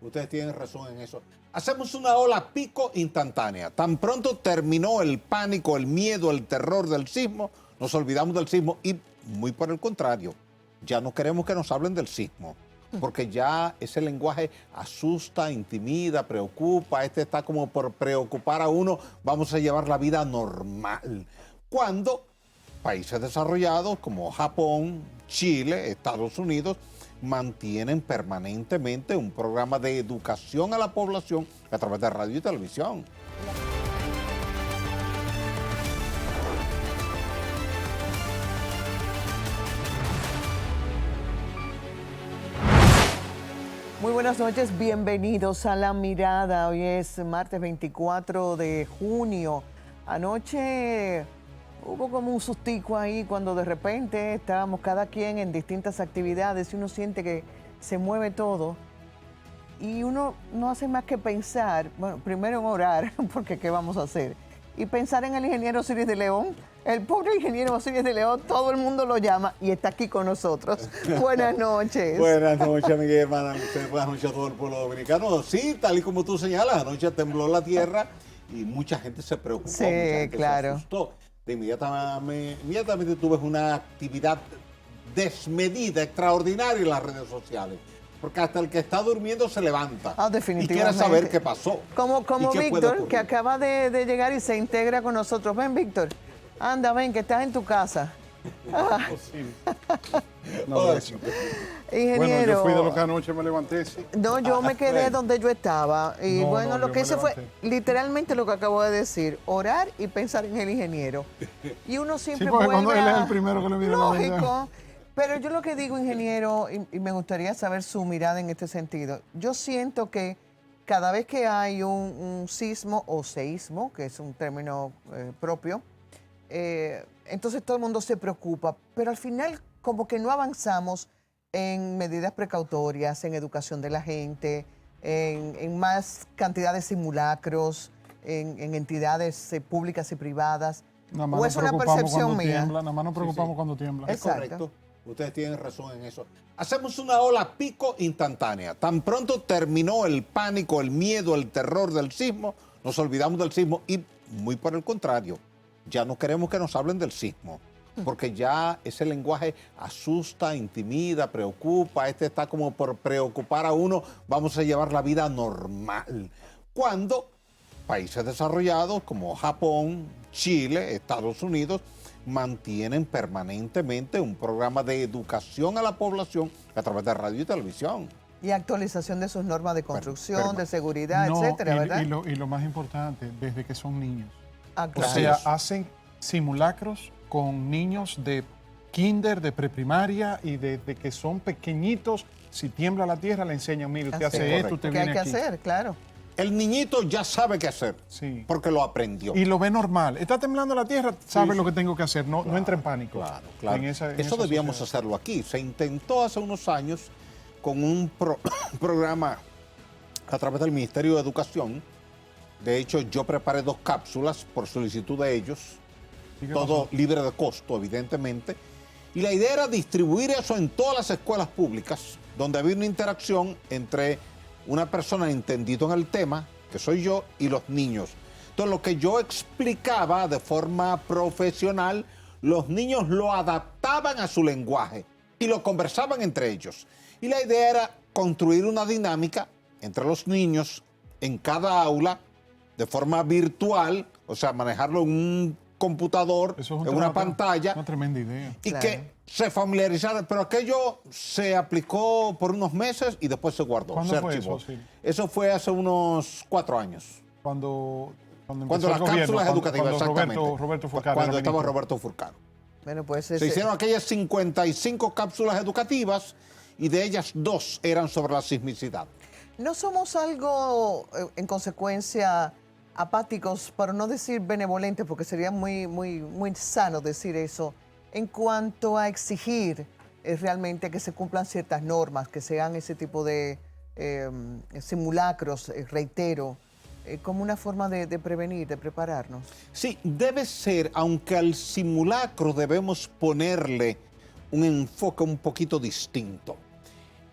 Ustedes tienen razón en eso. Hacemos una ola pico instantánea. Tan pronto terminó el pánico, el miedo, el terror del sismo, nos olvidamos del sismo y muy por el contrario, ya no queremos que nos hablen del sismo, porque ya ese lenguaje asusta, intimida, preocupa, está como por preocupar a uno, vamos a llevar la vida normal. Cuando países desarrollados como Japón, Chile, Estados Unidos, mantienen permanentemente un programa de educación a la población a través de radio y televisión. Muy buenas noches, bienvenidos a La Mirada. Hoy es martes 24 de junio. Anoche hubo como un sustico ahí cuando de repente estábamos cada quien en distintas actividades y uno siente que se mueve todo y uno no hace más que pensar, bueno, primero en orar, porque ¿qué vamos a hacer? Y pensar en el ingeniero Osiris de León. El pobre ingeniero Osiris de León, todo el mundo lo llama y está aquí con nosotros. Buenas noches. Buenas noches, mi hermana. Buenas noches a todo el pueblo dominicano. Sí, tal y como tú señalas, anoche tembló la tierra y mucha gente se preocupó. Sí, mucha gente claro. se asustó. Inmediatamente tuve una actividad desmedida, extraordinaria en las redes sociales. Porque hasta el que está durmiendo se levanta y quiere saber qué pasó. Como Víctor, que acaba de llegar y se integra con nosotros. Ven, Víctor. Anda, ven, que estás en tu casa. No, ingeniero. Bueno, yo fui de lo que anoche me levanté, sí. No, yo me quedé bueno. donde yo estaba. Y bueno, lo yo que me hice fue levanté. literalmente lo que acabo de decir, orar y pensar en el ingeniero. Y uno siempre Sí, porque vuelve cuando él es a- el primero que le mira la Lógico. mañana. Pero yo lo que digo, ingeniero, y me gustaría saber su mirada en este sentido. Yo siento que cada vez que hay un sismo o seísmo, que es un término propio, entonces todo el mundo se preocupa, pero al final como que no avanzamos en medidas precautorias, en educación de la gente, en más cantidad de simulacros, en entidades públicas y privadas. Nada más ¿O nos es una preocupamos percepción cuando mía? tiembla, nada más nos preocupamos cuando tiembla. Es Exacto. correcto. Ustedes tienen razón en eso. Hacemos una ola pico instantánea. Tan pronto terminó el pánico, el miedo, el terror del sismo, nos olvidamos del sismo y muy por el contrario, ya no queremos que nos hablen del sismo, porque ya ese lenguaje asusta, intimida, preocupa, está como por preocupar a uno, vamos a llevar la vida normal. Cuando países desarrollados como Japón, Chile, Estados Unidos, mantienen permanentemente un programa de educación a la población a través de radio y televisión. Y actualización de sus normas de construcción, pero- de seguridad, No, etcétera, ¿verdad? y lo más importante, desde que son niños. Ah, O claro. sea, hacen simulacros con niños de kinder, de preprimaria y desde que son pequeñitos, si tiembla la tierra, le enseñan, mire, usted Así hace es. esto, usted ¿Qué hay viene que aquí. hacer? Claro. El niñito ya sabe qué hacer, Sí. porque lo aprendió. Y lo ve normal. Está temblando la tierra, sabe lo que tengo que hacer, no entra en pánico. Claro, claro. En Eso esa debíamos sociedad. hacerlo aquí. Se intentó hace unos años con un programa a través del Ministerio de Educación. De hecho, yo preparé 2 cápsulas por solicitud de ellos, ¿Y qué todo pasó? libre de costo, evidentemente. Y la idea era distribuir eso en todas las escuelas públicas, donde había una interacción entre una persona entendida en el tema, que soy yo, y los niños. Entonces, lo que yo explicaba de forma profesional, los niños lo adaptaban a su lenguaje y lo conversaban entre ellos. Y la idea era construir una dinámica entre los niños en cada aula de forma virtual, o sea, manejarlo en un computador, Eso es en una pantalla, Una tremenda idea. y Claro. que se familiarizaran. Pero aquello se aplicó por unos meses y después se guardó, ¿Cuándo se fue archivó. eso, sí? Eso fue hace unos 4 años. Cuando Cuando empezó el las gobierno, cápsulas educativas, cuando exactamente. Roberto Furcaro Cuando era estaba ministro. Roberto Furcaro. Bueno, pues Se hicieron aquellas 55 cápsulas educativas y de ellas 2 eran sobre la sismicidad. ¿no somos algo, en consecuencia, apáticos, para no decir benevolentes, porque sería muy sano decir eso, en cuanto a exigir realmente que se cumplan ciertas normas, que se hagan ese tipo de simulacros, reitero, como una forma de prevenir, de prepararnos? Sí, debe ser, aunque al simulacro debemos ponerle un enfoque un poquito distinto.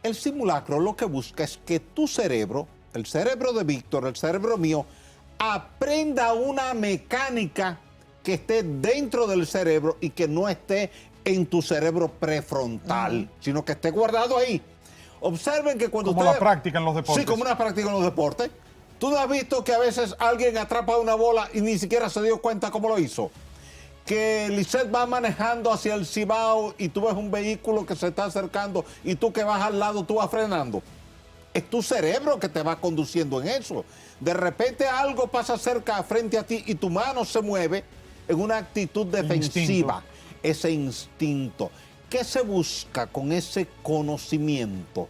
El simulacro lo que busca es que tu cerebro, el cerebro de Víctor, el cerebro mío, aprenda una mecánica que esté dentro del cerebro y que no esté en tu cerebro prefrontal, sino que esté guardado ahí. Observen que cuando Como ustedes... la práctica en los deportes. Sí, como una práctica en los deportes. ¿Tú no has visto que a veces alguien atrapa una bola y ni siquiera se dio cuenta cómo lo hizo? Que Lisette va manejando hacia el Cibao y tú ves un vehículo que se está acercando y tú que vas al lado, tú vas frenando. Es tu cerebro que te va conduciendo en eso. De repente algo pasa cerca, frente a ti, y tu mano se mueve en una actitud defensiva. Ese instinto. ¿Qué se busca con ese conocimiento?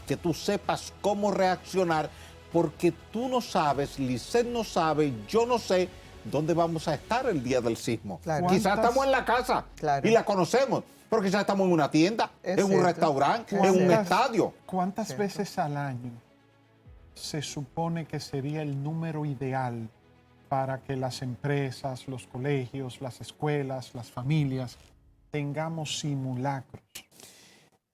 Que tú sepas cómo reaccionar, porque tú no sabes, Lisette no sabe, yo no sé dónde vamos a estar el día del sismo. Claro. Quizás estamos en la casa y la conocemos, pero quizás estamos en una tienda, en un restaurante, en un estadio. ¿Cuántas veces al año se supone que sería el número ideal para que las empresas, los colegios, las escuelas, las familias tengamos simulacros?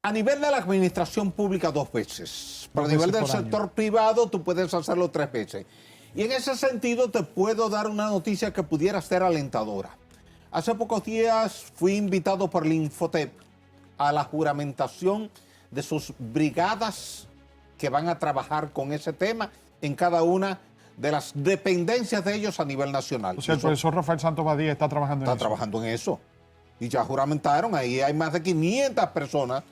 A nivel de la administración pública 2 veces, pero a nivel del sector privado tú puedes hacerlo 3 veces. Y en ese sentido te puedo dar una noticia que pudiera ser alentadora. Hace pocos días fui invitado por el Infotep a la juramentación de sus brigadas que van a trabajar con ese tema en cada una de las dependencias de ellos a nivel nacional. O sea, el profesor Rafael Santos Badía está trabajando en eso. Está trabajando en eso. Y ya juramentaron, ahí hay más de 500 personas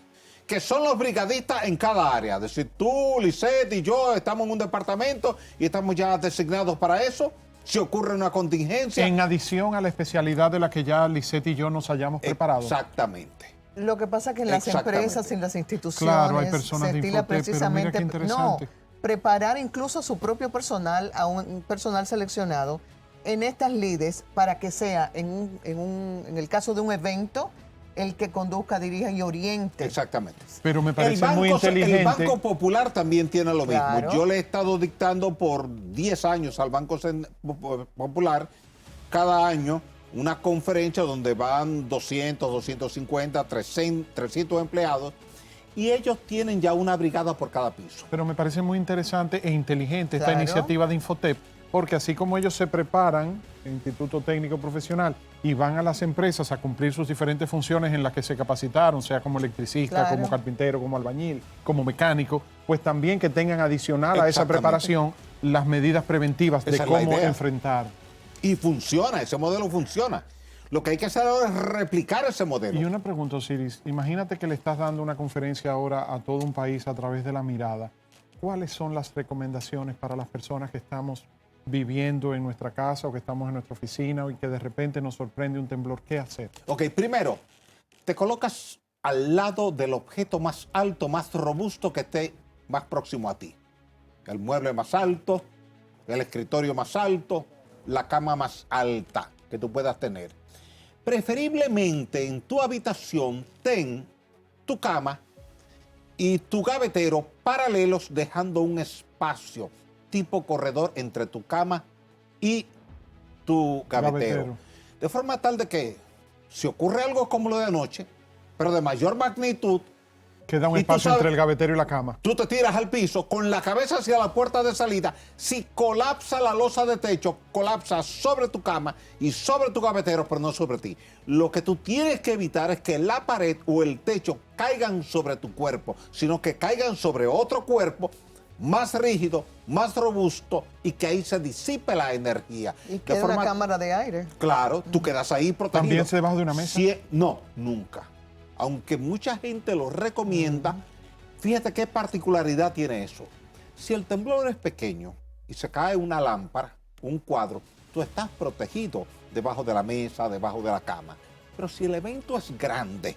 que son los brigadistas en cada área. Es decir, tú, Lisette y yo estamos en un departamento y estamos ya designados para eso. Si ocurre una contingencia. En adición a la especialidad de la que ya Lisette y yo nos hayamos preparado. Exactamente. Lo que pasa es que en las empresas y en las instituciones claro, hay personas se de estila Infotep, precisamente pero mira qué interesante. preparar incluso a su propio personal, a un personal seleccionado en estas lides para que sea en el caso de un evento el que conduzca, dirija y oriente. Exactamente. Pero me parece muy inteligente. El Banco Popular también tiene lo Claro. mismo. Yo le he estado dictando por 10 años al Banco Popular cada año una conferencia donde van 200, 250, 300 empleados y ellos tienen ya una brigada por cada piso. Pero me parece muy interesante e inteligente esta Claro. iniciativa de Infotep, porque así como ellos se preparan, el Instituto Técnico Profesional, y van a las empresas a cumplir sus diferentes funciones en las que se capacitaron, sea como electricista, Claro. como carpintero, como albañil, como mecánico, pues también que tengan adicional a esa preparación las medidas preventivas de Esa es la cómo idea. enfrentar. Y funciona, ese modelo funciona. Lo que hay que hacer ahora es replicar ese modelo. Y una pregunta, Osiris, imagínate que le estás dando una conferencia ahora a todo un país a través de la mirada. ¿Cuáles son las recomendaciones para las personas que estamos viviendo en nuestra casa o que estamos en nuestra oficina y que de repente nos sorprende un temblor? ¿Qué hacer? Ok, primero, te colocas al lado del objeto más alto, más robusto que esté más próximo a ti. El mueble más alto, el escritorio más alto, la cama más alta que tú puedas tener. Preferiblemente en tu habitación ten tu cama y tu gavetero paralelos, dejando un espacio tipo corredor entre tu cama y tu gavetero. De forma tal de que si ocurre algo como lo de anoche, pero de mayor magnitud, Queda un y tú espacio sabes- entre el gavetero y la cama. tú te tiras al piso con la cabeza hacia la puerta de salida. Si colapsa la losa de techo, colapsa sobre tu cama y sobre tu gavetero, pero no sobre ti. Lo que tú tienes que evitar es que la pared o el techo caigan sobre tu cuerpo, sino que caigan sobre otro cuerpo más rígido, más robusto, y que ahí se disipe la energía. Y queda una cámara de aire. Claro, tú quedas ahí protegido. ¿También se debajo de una mesa? No, nunca. Aunque mucha gente lo recomienda, fíjate qué particularidad tiene eso. Si el temblor es pequeño y se cae una lámpara, un cuadro, tú estás protegido debajo de la mesa, debajo de la cama. Pero si el evento es grande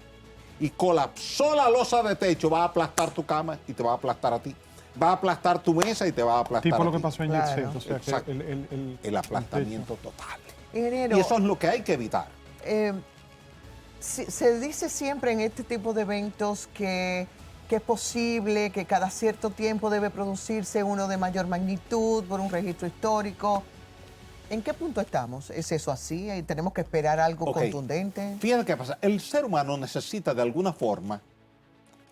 y colapsó la losa de techo, va a aplastar tu cama y te va a aplastar a ti. Va a aplastar tu mesa y te va a aplastar Tipo a lo que ti. pasó en Claro. Jet Set, o sea, Exacto. que El aplastamiento total. Ingeniero, Y eso es lo que hay que evitar. se dice siempre en este tipo de eventos que es posible que cada cierto tiempo debe producirse uno de mayor magnitud por un registro histórico. ¿En qué punto estamos? ¿Es eso así? ¿Tenemos que esperar algo Ok. contundente? Fíjate qué pasa. El ser humano necesita de alguna forma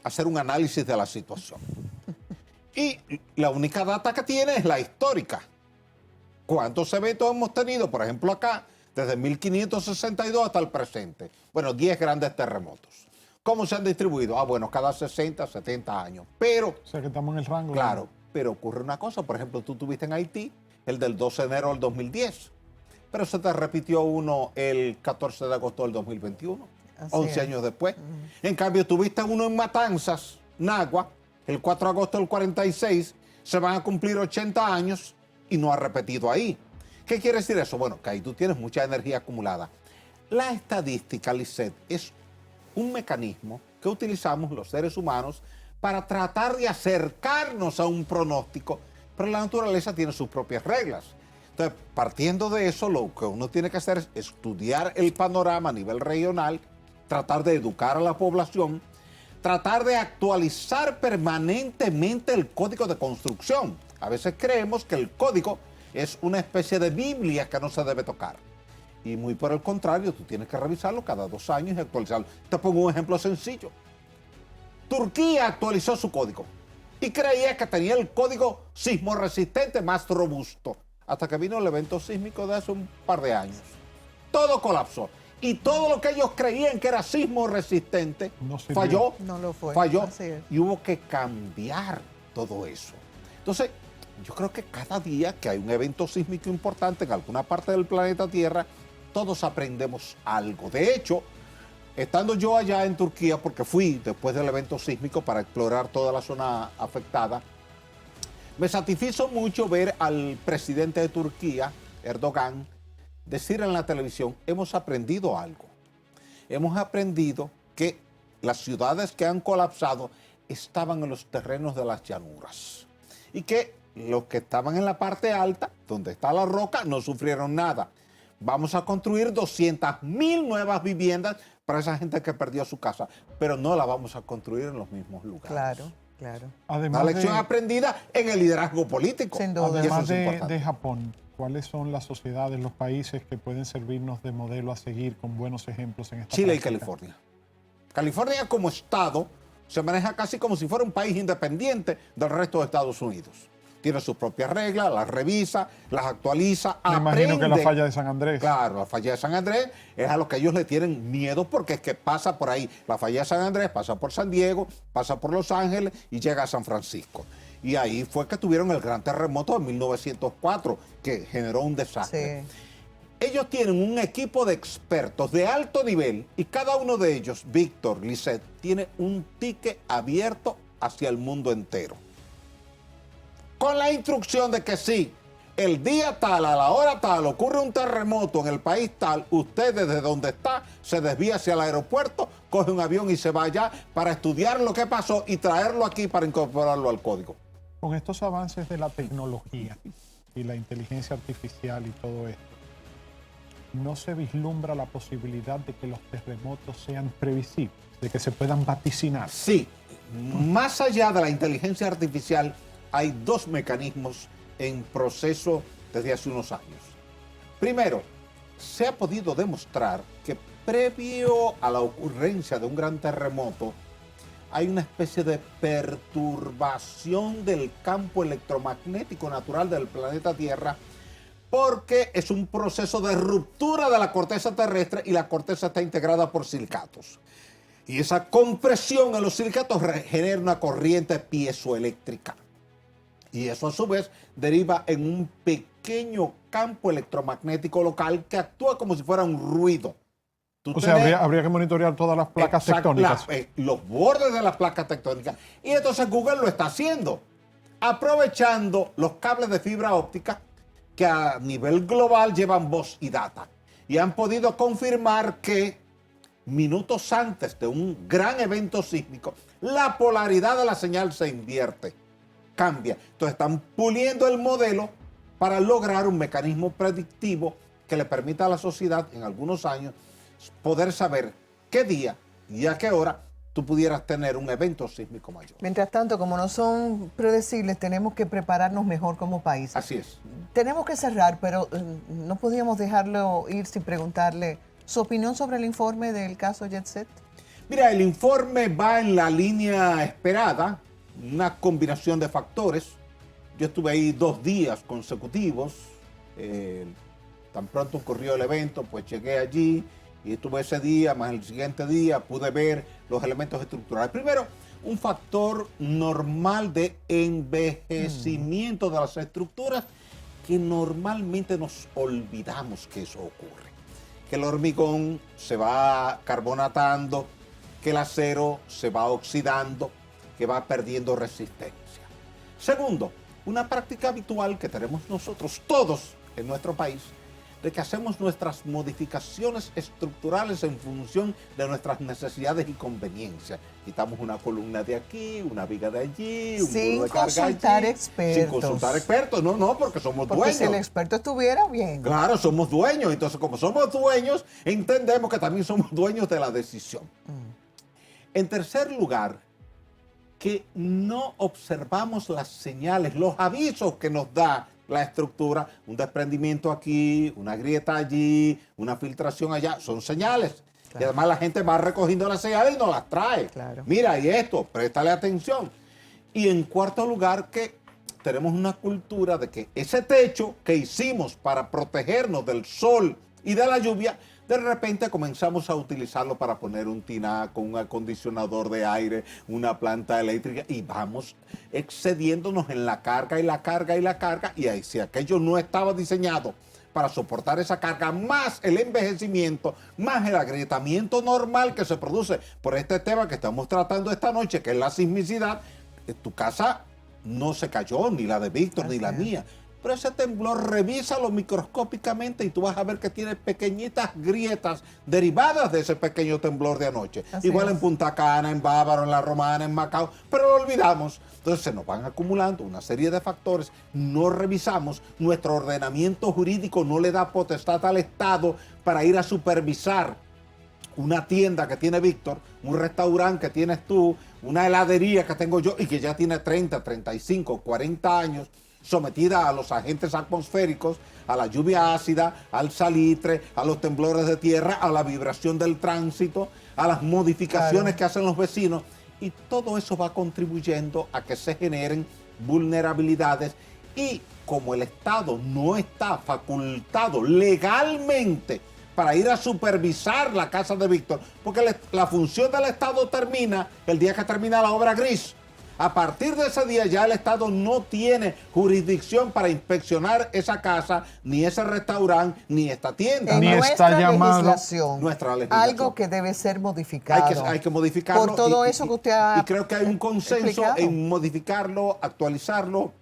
hacer un análisis de la situación. Y la única data que tiene es la histórica. ¿Cuántos eventos hemos tenido, por ejemplo, acá, desde 1562 hasta el presente? Bueno, 10 grandes terremotos. ¿Cómo se han distribuido? Bueno, cada 60, 70 años. Pero, O sea que estamos en el rango. claro, pero ocurre una cosa. Por ejemplo, tú tuviste en Haití el del 12 de enero del 2010. Pero se te repitió uno el 14 de agosto del 2021, Así 11 es. años después. En cambio, tuviste uno en Matanzas, Nagua, el 4 de agosto del 46. Se van a cumplir 80 años y no ha repetido ahí. ¿Qué quiere decir eso? Bueno, que ahí tú tienes mucha energía acumulada. La estadística, Lisette, es un mecanismo que utilizamos los seres humanos para tratar de acercarnos a un pronóstico, pero la naturaleza tiene sus propias reglas. Entonces, partiendo de eso, lo que uno tiene que hacer es estudiar el panorama a nivel regional, tratar de educar a la población, tratar de actualizar permanentemente el código de construcción. A veces creemos que el código es una especie de Biblia que no se debe tocar. Y muy por el contrario, tú tienes que revisarlo cada 2 años y actualizarlo. Te pongo un ejemplo sencillo. Turquía actualizó su código y creía que tenía el código sismo resistente más robusto, hasta que vino el evento sísmico de hace un par de años. Todo colapsó. Y todo lo que ellos creían que era sismo resistente No sirvió. falló. No lo fue. Falló. Así es. Y hubo que cambiar todo eso. Entonces, yo creo que cada día que hay un evento sísmico importante en alguna parte del planeta Tierra, todos aprendemos algo. De hecho, estando yo allá en Turquía, porque fui después del evento sísmico para explorar toda la zona afectada, me satisfizo mucho ver al presidente de Turquía, Erdogan, decir en la televisión, hemos aprendido algo. Hemos aprendido que las ciudades que han colapsado estaban en los terrenos de las llanuras y que los que estaban en la parte alta, donde está la roca, no sufrieron nada. Vamos a construir 200.000 nuevas viviendas para esa gente que perdió su casa, pero no la vamos a construir en los mismos lugares. Claro, claro. Además Una lección de, aprendida en el liderazgo político. Sin duda. Y eso además es de importante. Japón, ¿cuáles son las sociedades, los países que pueden servirnos de modelo a seguir con buenos ejemplos en esta Chile y práctica? California. California como estado se maneja casi como si fuera un país independiente del resto de Estados Unidos. Tiene sus propias reglas, las revisa, las actualiza, Me imagino que la aprende. falla de San Andrés. Claro, la falla de San Andrés es a lo que ellos le tienen miedo porque es que pasa por ahí. La falla de San Andrés pasa por San Diego, pasa por Los Ángeles y llega a San Francisco. Y ahí fue que tuvieron el gran terremoto de 1904 que generó un desastre. Sí. Ellos tienen un equipo de expertos de alto nivel y cada uno de ellos, Víctor, Lisette, tiene un ticket abierto hacia el mundo entero. Con la instrucción de que si el día tal, a la hora tal, ocurre un terremoto en el país tal, usted desde donde está se desvía hacia el aeropuerto, coge un avión y se va allá para estudiar lo que pasó y traerlo aquí para incorporarlo al código. Con estos avances de la tecnología y la inteligencia artificial y todo esto, ¿no se vislumbra la posibilidad de que los terremotos sean previsibles, de que se puedan vaticinar? Sí, más allá de la inteligencia artificial, hay 2 mecanismos en proceso desde hace unos años. Primero, se ha podido demostrar que previo a la ocurrencia de un gran terremoto, hay una especie de perturbación del campo electromagnético natural del planeta Tierra, porque es un proceso de ruptura de la corteza terrestre y la corteza está integrada por silicatos. Y esa compresión en los silicatos genera una corriente piezoeléctrica. Y eso a su vez deriva en un pequeño campo electromagnético local que actúa como si fuera un ruido. O sea, habría que monitorear todas las placas tectónicas. Los bordes de las placas tectónicas. Y entonces Google lo está haciendo, aprovechando los cables de fibra óptica que a nivel global llevan voz y data. Y han podido confirmar que minutos antes de un gran evento sísmico, la polaridad de la señal se invierte, cambia. Entonces están puliendo el modelo para lograr un mecanismo predictivo que le permita a la sociedad en algunos años poder saber qué día y a qué hora tú pudieras tener un evento sísmico mayor. Mientras tanto, como no son predecibles, tenemos que prepararnos mejor como país. Así es. Tenemos que cerrar, pero no podíamos dejarlo ir sin preguntarle su opinión sobre el informe del caso Jet Set. Mira, el informe va en la línea esperada, una combinación de factores. Yo estuve ahí 2 días consecutivos. Tan pronto ocurrió el evento, pues llegué allí y estuve ese día, más el siguiente día, pude ver los elementos estructurales. Primero, un factor normal de envejecimiento de las estructuras que normalmente nos olvidamos que eso ocurre. Que el hormigón se va carbonatando, que el acero se va oxidando, que va perdiendo resistencia. Segundo, una práctica habitual que tenemos nosotros todos en nuestro país, de que hacemos nuestras modificaciones estructurales en función de nuestras necesidades y conveniencias. Quitamos una columna de aquí, una viga de allí, un sin muro de carga consultar allí. expertos. Sin consultar expertos, no, porque somos Porque dueños. si el experto estuviera bien. Claro, somos dueños. Entonces, como somos dueños, entendemos que también somos dueños de la decisión. En tercer lugar, que no observamos las señales, los avisos que nos da la estructura, un desprendimiento aquí, una grieta allí, una filtración allá, son señales. Claro. Y además la gente va recogiendo las señales y nos las trae. Claro. Mira, y esto, préstale atención. Y en cuarto lugar, que tenemos una cultura de que ese techo que hicimos para protegernos del sol y de la lluvia, de repente comenzamos a utilizarlo para poner un tinaco, un acondicionador de aire, una planta eléctrica y vamos excediéndonos en la carga y la carga y la carga. Y ahí, si aquello no estaba diseñado para soportar esa carga, más el envejecimiento, más el agrietamiento normal que se produce por este tema que estamos tratando esta noche, que es la sismicidad, tu casa no se cayó, ni la de Víctor, ni la mía. Pero ese temblor, revísalo microscópicamente y tú vas a ver que tiene pequeñitas grietas derivadas de ese pequeño temblor de anoche. Así Igual es. en Punta Cana, en Bávaro, en La Romana, en Macao, pero lo olvidamos. Entonces se nos van acumulando una serie de factores, no revisamos, nuestro ordenamiento jurídico no le da potestad al Estado para ir a supervisar una tienda que tiene Víctor, un restaurante que tienes tú, una heladería que tengo yo y que ya tiene 30, 35, 40 años, sometida a los agentes atmosféricos, a la lluvia ácida, al salitre, a los temblores de tierra, a la vibración del tránsito, a las modificaciones que hacen los vecinos. Y todo eso va contribuyendo a que se generen vulnerabilidades. Y como el Estado no está facultado legalmente para ir a supervisar la casa de Víctor, porque la función del Estado termina el día que termina la obra gris. A partir de ese día ya el Estado no tiene jurisdicción para inspeccionar esa casa, ni ese restaurante, ni esta tienda. En Ni nuestra está llamado- legislación, Nuestra legislación. algo que debe ser modificado. Hay que modificarlo. Por todo eso que usted ha Y creo que hay un consenso explicado. en modificarlo, actualizarlo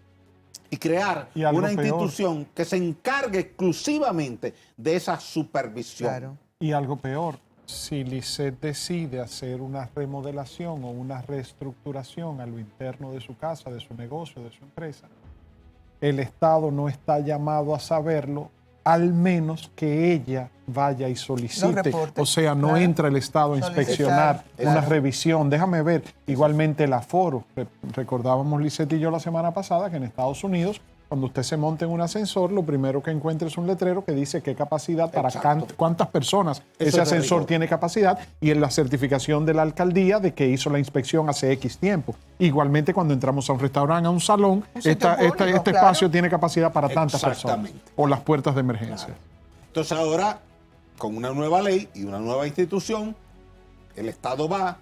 y crear Y algo una peor. institución que se encargue exclusivamente de esa supervisión. Claro. Y algo peor, si Lisette decide hacer una remodelación o una reestructuración a lo interno de su casa, de su negocio, de su empresa, el Estado no está llamado a saberlo, al menos que ella vaya y solicite. reporte, O sea, no claro. entra el Estado a inspeccionar Solicitar, una claro. revisión. Déjame ver, igualmente el aforo. Recordábamos Lisette y yo la semana pasada que en Estados Unidos, cuando usted se monta en un ascensor, lo primero que encuentra es un letrero que dice qué capacidad para Exacto. cuántas personas Eso ese es de ascensor rigor. tiene capacidad y en la certificación de la alcaldía de que hizo la inspección hace X tiempo. Igualmente cuando entramos a un restaurante, a un salón, Un sitio público, este claro. espacio tiene capacidad para tantas personas. Exactamente. O las puertas de emergencia. Claro. Entonces ahora, con una nueva ley y una nueva institución, el Estado va,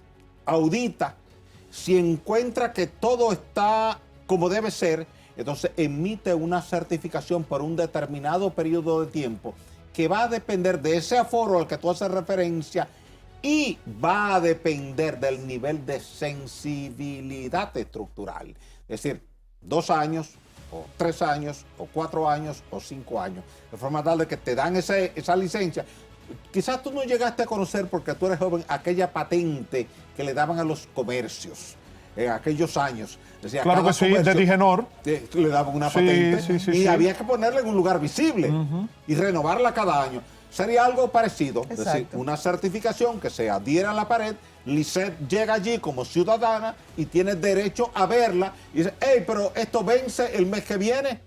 audita, si encuentra que todo está como debe ser, entonces emite una certificación por un determinado periodo de tiempo que va a depender de ese aforo al que tú haces referencia y va a depender del nivel de sensibilidad estructural. Es decir, 2 años, o 3 años, o 4 años, o 5 años. De forma tal de que te dan esa licencia. Quizás tú no llegaste a conocer, porque tú eres joven, aquella patente que le daban a los comercios en aquellos años. Decía, Claro cada que sí, de comercio Digenor. le daban una Sí, patente sí, y sí. había que ponerla en un lugar visible y renovarla cada año. Sería algo parecido, es decir, Exacto. una certificación que se adhiera a la pared. Lisette llega allí como ciudadana y tiene derecho a verla y dice, hey, pero esto vence el mes que viene,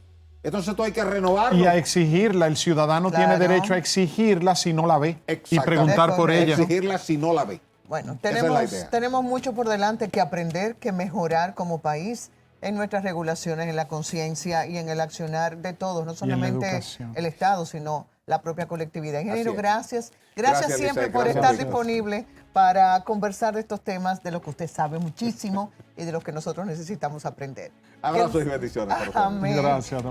entonces tú hay que renovarlo. Y a exigirla. El ciudadano Claro. tiene derecho a exigirla si no la ve y Exactamente. preguntar por ella. Exigirla si no la ve. Bueno, Esa es la idea. tenemos mucho por delante que aprender, que mejorar como país en nuestras regulaciones, en la conciencia y en el accionar de todos, no Y en la solamente educación. el Estado, sino la propia colectividad. Ingeniero, Así es. gracias. Gracias, Gracias siempre Lizeth, por gracias, estar Lizeth. disponible para conversar de estos temas de los que usted sabe muchísimo y de los que nosotros necesitamos aprender. Abrazos y bendiciones para ustedes. Amén. Gracias.